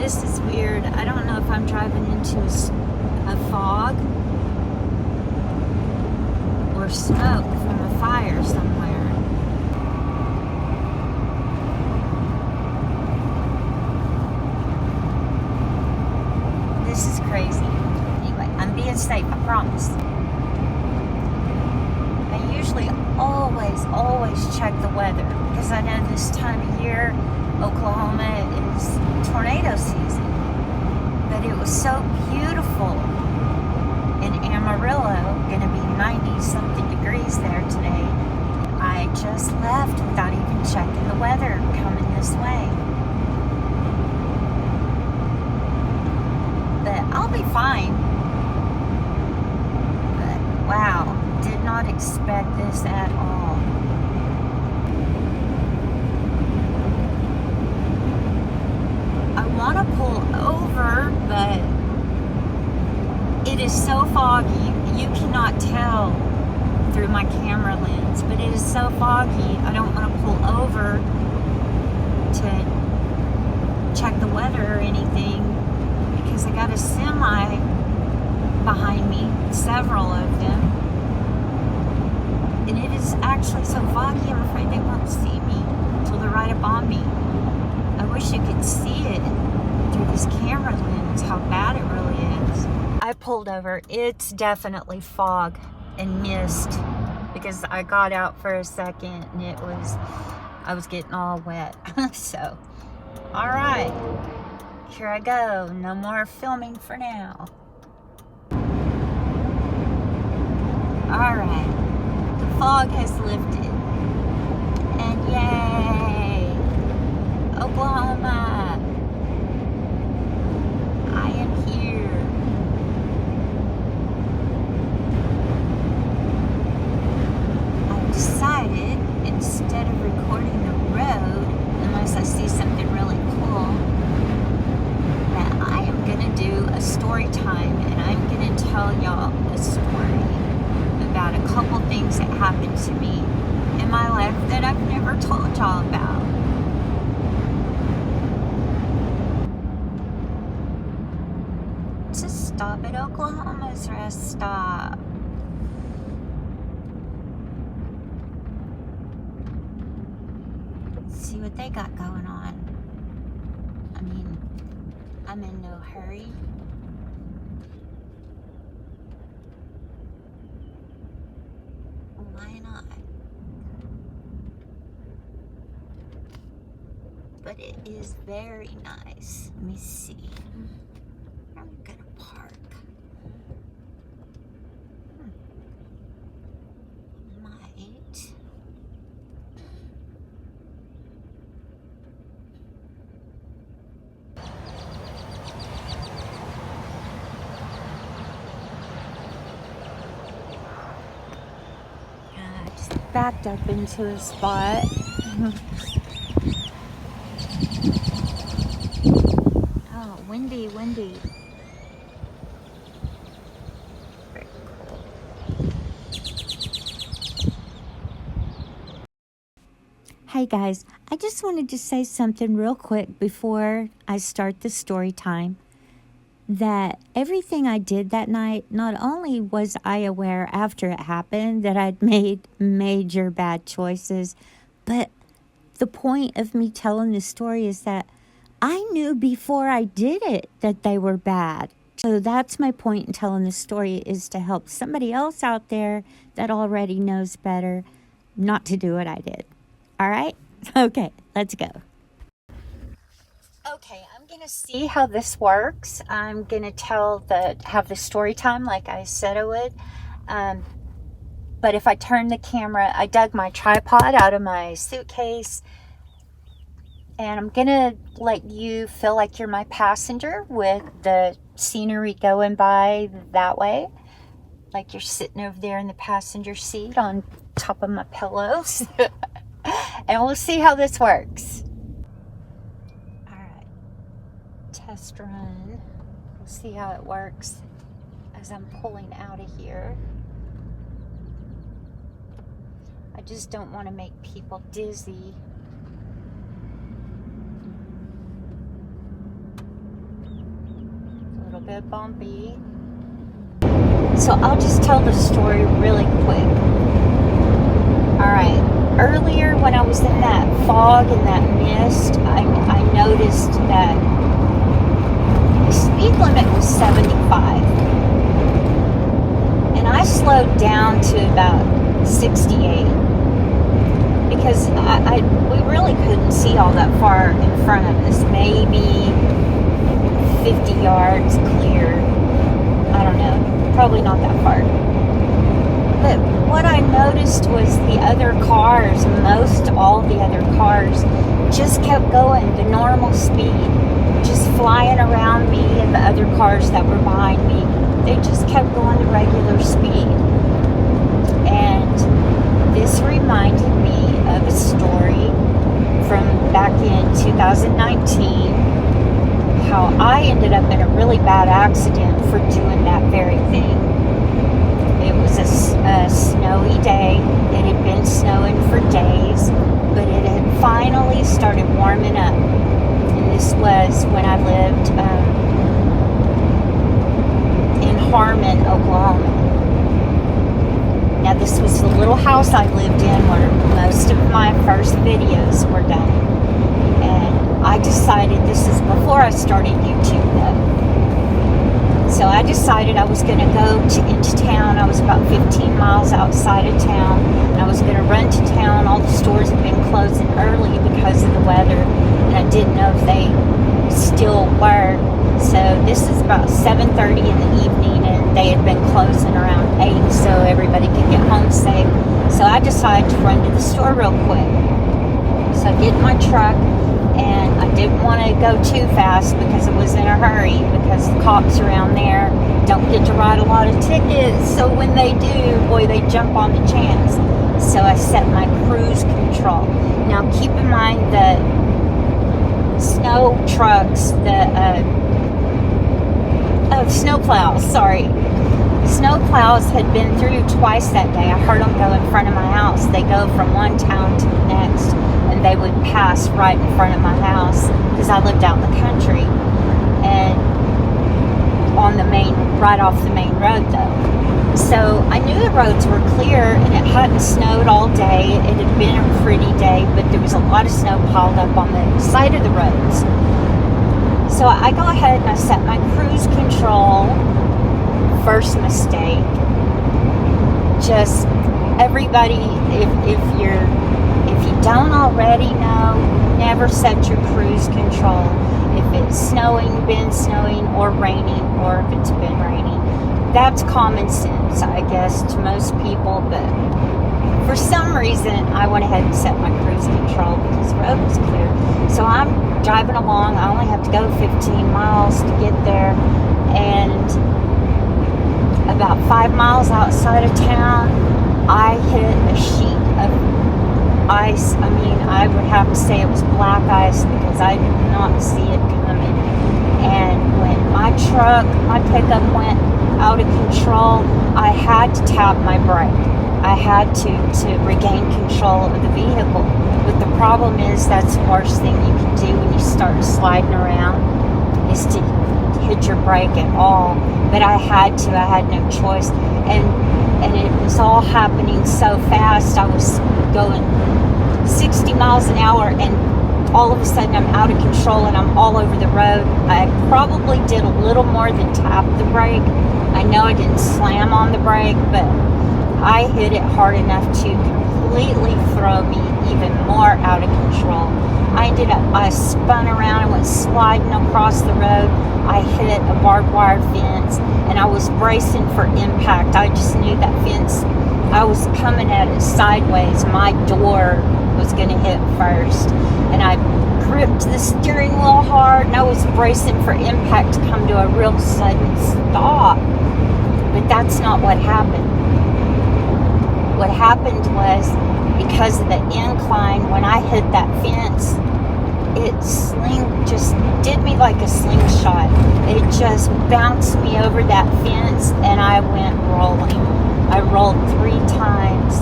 This is weird. I don't know if I'm driving into a fog or smoke from a fire somewhere. This is crazy. Anyway, I'm being safe, I promise. I usually always check the weather because I know this time of year Oklahoma is tornado season. But it was so beautiful in Amarillo, gonna be 90 something degrees there today. I just left without even checking the weather coming this way. But I'll be fine. But wow, did not expect this at all. I want to pull over, but it is so foggy. You cannot tell through my camera lens, but it is so foggy. I don't want to pull over to check the weather or anything because I got a semi behind me, several of them. And it is actually so foggy, I'm afraid they won't see me until they're right up on me. I wish you could see it through this camera lens, how bad it really is. I pulled over. It's definitely fog and mist because I got out for a second and I was getting all wet. So, all right, here I go. No more filming for now. All right, the fog has lifted. And yay, Oklahoma, I am here. I've decided, instead of recording the road, unless I see something really cool, that I am gonna do a story time, and I'm gonna tell y'all a story about a couple things that happened to me in my life that I've never told y'all about. Just stop at Oklahoma's rest stop. Let's see what they got going on. I mean, I'm in no hurry. Why not? But it is very nice. Let me see. I'm gonna park. Might. I just backed up into a spot. Oh, windy. Very cool. Hey guys, I just wanted to say something real quick before I start the story time. That everything I did that night, not only was I aware after it happened that I'd made major bad choices, but the point of me telling this story is that I knew before I did it that they were bad. So that's my point in telling this story, is to help somebody else out there that already knows better not to do what I did. All right? Okay, let's go. Okay, I'm going to see how this works. I'm going to have the story time like I said I would. But if I turn the camera, I dug my tripod out of my suitcase. And I'm going to let you feel like you're my passenger with the scenery going by that way. Like you're sitting over there in the passenger seat on top of my pillows. And we'll see how this works. All right. Test run. We'll see how it works as I'm pulling out of here. I just don't want to make people dizzy. bit bumpy. So I'll just tell the story really quick. Alright, earlier when I was in that fog and that mist, I noticed that the speed limit was 75. And I slowed down to about 68. Because we really couldn't see all that far in front of us. Maybe 50 yards clear. I don't know. Probably not that far. But what I noticed was the other cars, most all the other cars, just kept going the normal speed. Just flying around me and the other cars that were behind me. They just kept going the regular speed. And this reminded me of a story from back in 2019, how I ended up in a really bad accident for doing that very thing. It was a snowy day. It had been snowing for days, but it had finally started warming up. And this was when I lived in Harmon, Oklahoma. Now, this was the little house I lived in where most of my first videos were done. And I decided, this is before I started YouTube though. So I decided I was going to go into town. I was about 15 miles outside of town. And I was going to run to town. All the stores had been closing early because of the weather. And I didn't know if they still were. So this is about 7:30 in the evening, and they had been closing around 8 so everybody could get home safe. So I decided to run to the store real quick. So I get in my truck, and I didn't want to go too fast because I was in a hurry, because the cops around there don't get to write a lot of tickets. So when they do, boy, they jump on the chance. So I set my cruise control. Now keep in mind that snow trucks, snowplows, snowplows had been through twice that day. I heard them go in front of my house. They go from one town to the next, and they would pass right in front of my house because I lived out in the country, and on the right off the main road though. So I knew the roads were clear, and it hadn't snowed all day. It had been a pretty day, but there was a lot of snow piled up on the side of the roads. So I go ahead and I set my cruise control. First mistake. Just everybody, if you don't already know, never set your cruise control. If it's snowing, been snowing, or raining, or if it's been raining. That's common sense, I guess, to most people, but for some reason, I went ahead and set my cruise control because the road was clear. So I'm driving along. I only have to go 15 miles to get there, and about 5 miles outside of town, I hit a sheet of ice. I mean, I would have to say it was black ice because I did not see it coming. And when my pickup went out of control, I had to tap my brake. I had to regain control of the vehicle. But the problem is, that's the worst thing you can do when you start sliding around, is to hit your brake at all. But I had no choice. And it was all happening so fast. I was going 60 miles an hour, and all of a sudden I'm out of control and I'm all over the road. I probably did a little more than tap the brake. I know I didn't slam on the brake, but I hit it hard enough to completely throw me even more out of control. I spun around and went sliding across the road. I hit a barbed wire fence, and I was bracing for impact. I just knew that fence, I was coming at it sideways. My door was going to hit first, and I gripped the steering wheel hard, and I was bracing for impact to come to a real sudden stop. But that's not what happened. What happened was, because of the incline, when I hit that fence, it just did me like a slingshot. It just bounced me over that fence, and I went rolling. I rolled 3 times.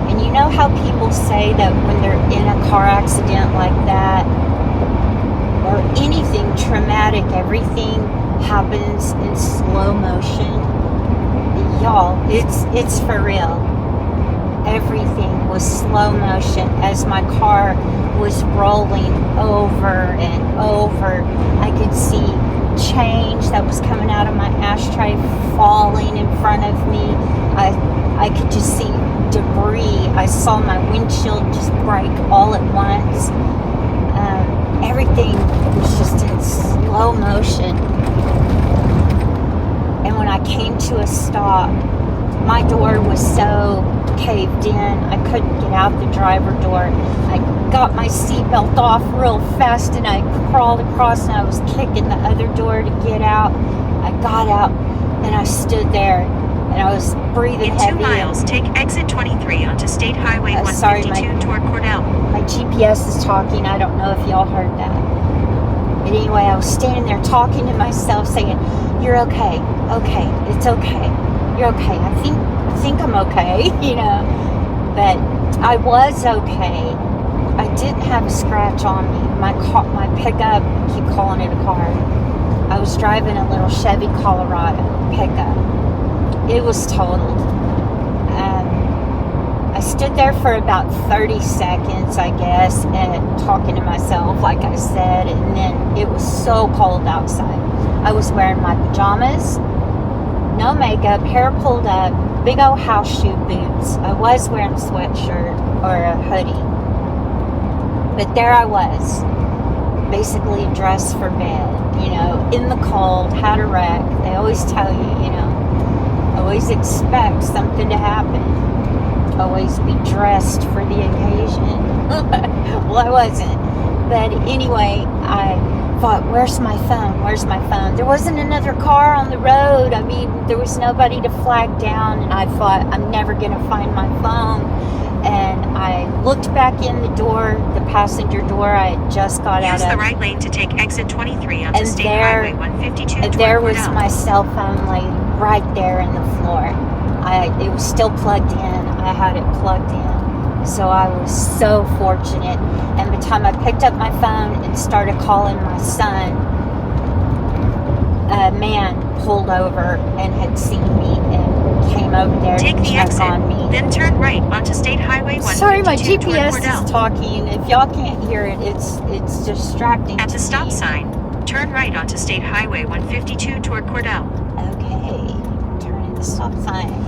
And you know how people say that when they're in a car accident like that, or anything traumatic, everything happens in slow motion. Y'all, it's for real. Everything was slow motion as my car was rolling over and over. I could see change that was coming out of my ashtray falling in front of me. I could just see debris. I saw my windshield just break all at once. Everything was just in slow motion. And when I came to a stop, my door was so caved in, I couldn't get out the driver door. I got my seatbelt off real fast and I crawled across and I was kicking the other door to get out. I got out and I stood there and I was breathing heavy. In 2 miles, take exit 23 onto State Highway 152 toward Cordell. My GPS is talking. I don't know if y'all heard that. But anyway, I was standing there talking to myself saying, "You're okay. Okay. It's okay. You're okay. I think I'm okay," you know. But I was okay. I didn't have a scratch on me. My pickup, I keep calling it a car. I was driving a little Chevy Colorado pickup. It was totaled. I stood there for about 30 seconds, I guess, and talking to myself, like I said, and then it was so cold outside. I was wearing my pajamas, no makeup, hair pulled up, big old house shoe boots. I was wearing a sweatshirt or a hoodie. But there I was, basically dressed for bed, you know, in the cold, had a wreck. They always tell you, you know, always expect something to happen. Always be dressed for the occasion. Well, I wasn't. But anyway, I thought, where's my phone? Where's my phone? There wasn't another car on the road. I mean, there was nobody to flag down. And I thought, I'm never going to find my phone. And I looked back in the door, the passenger door. I had just got out of. Use the right lane to take exit 23 onto State Highway 152 toward there was Cordell. my cell phone laying right there in the floor. It was still plugged in. I had it plugged in. So I was so fortunate. And by the time I picked up my phone and started calling my son, a man pulled over and had seen me and came over there Take to the check exit, on me. then turn right onto State Highway 152 Sorry, my toward GPS Cordell. is talking. If y'all can't hear it, it's distracting. At to the stop me. sign, turn right onto State Highway 152 toward Cordell. Okay, turning the stop sign.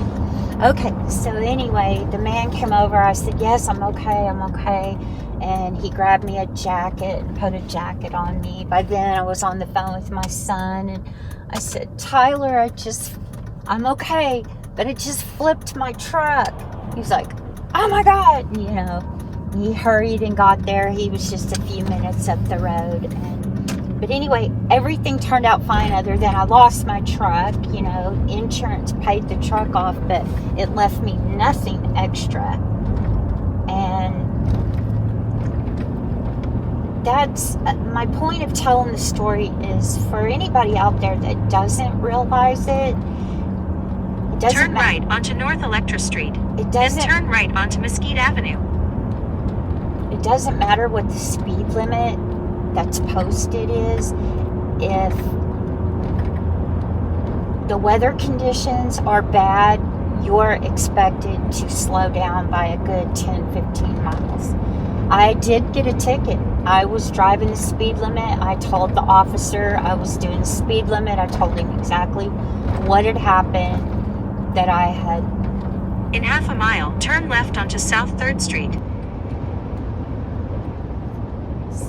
Okay, so anyway, the man came over. I said, yes, I'm okay. And he grabbed me a jacket and put a jacket on me. By then, I was on the phone with my son. And I said, Tyler, I'm okay. But I just flipped my truck. He was like, oh my God. You know, he hurried and got there. He was just a few minutes up the road. But anyway, everything turned out fine other than I lost my truck. You know, insurance paid the truck off, but it left me nothing extra. And that's my point of telling the story is for anybody out there that doesn't realize it. Turn right onto North Electra Street. Then turn right onto Mesquite Avenue. It doesn't matter what the speed limit that's posted is. If the weather conditions are bad, you're expected to slow down by a good 10-15 miles. I did get a ticket. I was driving the speed limit. I told the officer I was doing the speed limit. I told him exactly what had happened, that I had. In half a mile, turn left onto South 3rd Street.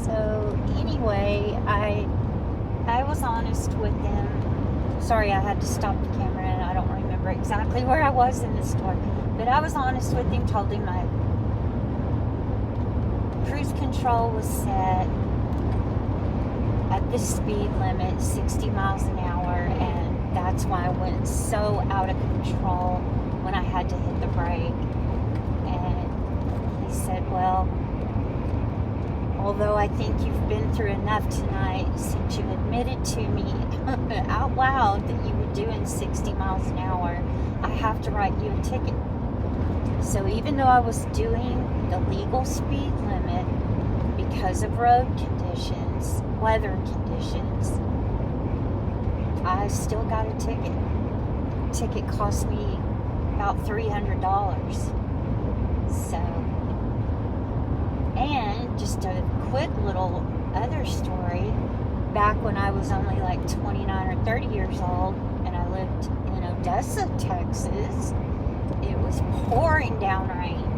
So anyway, I was honest with him. Sorry, I had to stop the camera and I don't remember exactly where I was in the store. But I was honest with him, told him my cruise control was set at the speed limit, 60 miles an hour, and that's why I went so out of control when I had to hit the brake. And he said, well, although I think you've been through enough tonight since you admitted to me out loud that you were doing 60 miles an hour, I have to write you a ticket. So even though I was doing the legal speed limit, because of road conditions, weather conditions, I still got a ticket. Ticket cost me about $300. So, and just a quick little other story. Back when I was only like 29 or 30 years old, and I lived in Odessa, Texas, it was pouring down rain.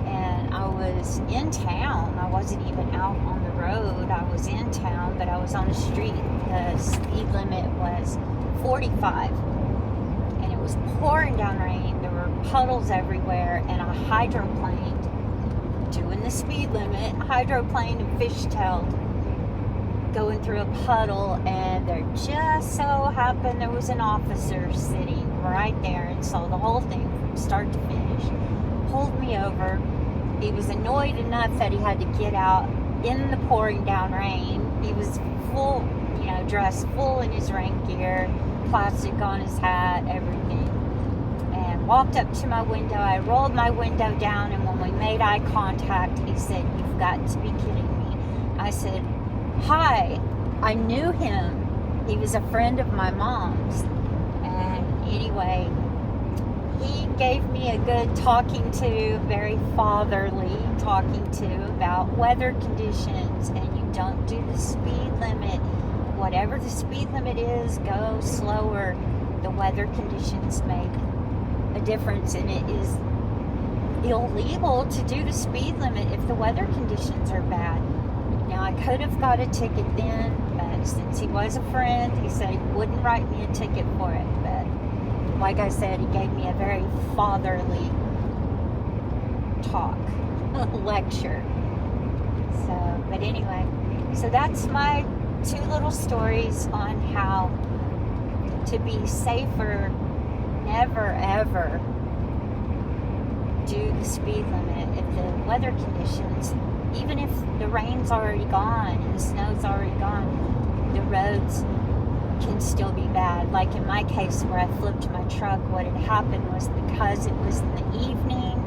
And I was in town. I wasn't even out on the road. I was in town, but I was on the street. The speed limit was 45. And it was pouring down rain. There were puddles everywhere, and a hydroplane doing the speed limit, hydroplane and fishtailed, going through a puddle, and there just so happened there was an officer sitting right there and saw the whole thing from start to finish. Pulled me over. He was annoyed enough that he had to get out in the pouring down rain. He was full, dressed full in his rain gear, plastic on his hat, everything. And walked up to my window. I rolled my window down, and when we made eye contact, he said, "You've got to be kidding me." I said, "Hi." I knew him. He was a friend of my mom's. And anyway, he gave me a good talking to, very fatherly talking to, about weather conditions, and you don't do the speed limit. Whatever the speed limit is, go slower. The weather conditions make a difference, and it is illegal to do the speed limit if the weather conditions are bad. Now, I could have got a ticket then, but since he was a friend, he said he wouldn't write me a ticket for it. But like I said, he gave me a very fatherly talk, lecture. So, but anyway, so that's my two little stories on how to be safer. Never, ever do the speed limit if the weather conditions, even if the rain's already gone and the snow's already gone, the roads can still be bad. Like in my case where I flipped my truck, what had happened was because it was in the evening,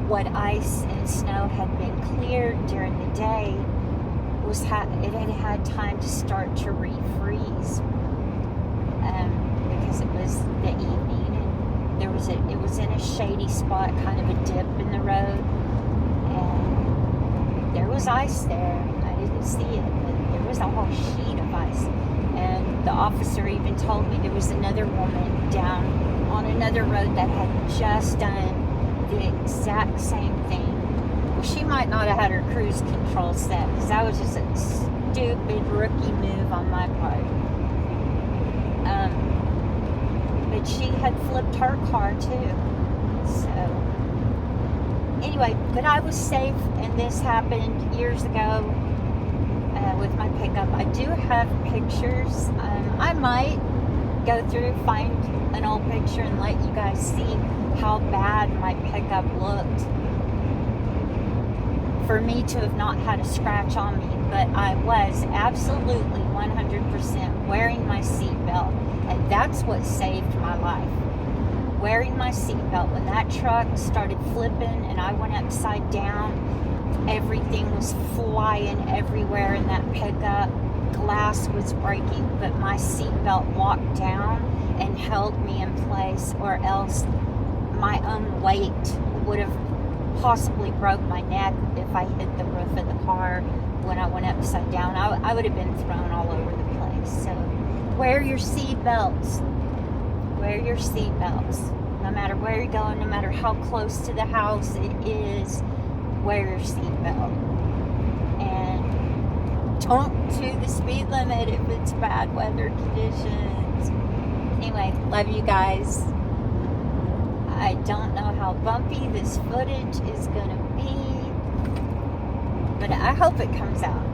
what ice and snow had been cleared during the day, it had time to start to refreeze. Because it was the evening, and it was in a shady spot, kind of a dip in the road, and there was ice there. I didn't see it, but there was a whole sheet of ice. And the officer even told me there was another woman down on another road that had just done the exact same thing. Well, she might not have had her cruise control set, because that was just a stupid rookie move on my part. But she had flipped her car too. So anyway, but I was safe, and this happened years ago with my pickup. I do have pictures. I might go through, find an old picture, and let you guys see how bad my pickup looked. For me to have not had a scratch on me, but I was absolutely 100% wearing my seatbelt. And that's what saved my life. Wearing my seatbelt. When that truck started flipping and I went upside down, everything was flying everywhere in that pickup. Glass was breaking, but my seatbelt locked down and held me in place, or else my own weight would have possibly broke my neck if I hit the roof of the car when I went upside down. I would have been thrown all over the place. So wear your seatbelts. Wear your seatbelts. No matter where you're going, no matter how close to the house it is, wear your seatbelt. And don't do the speed limit if it's bad weather conditions. Anyway, love you guys. I don't know how bumpy this footage is going to be, but I hope it comes out.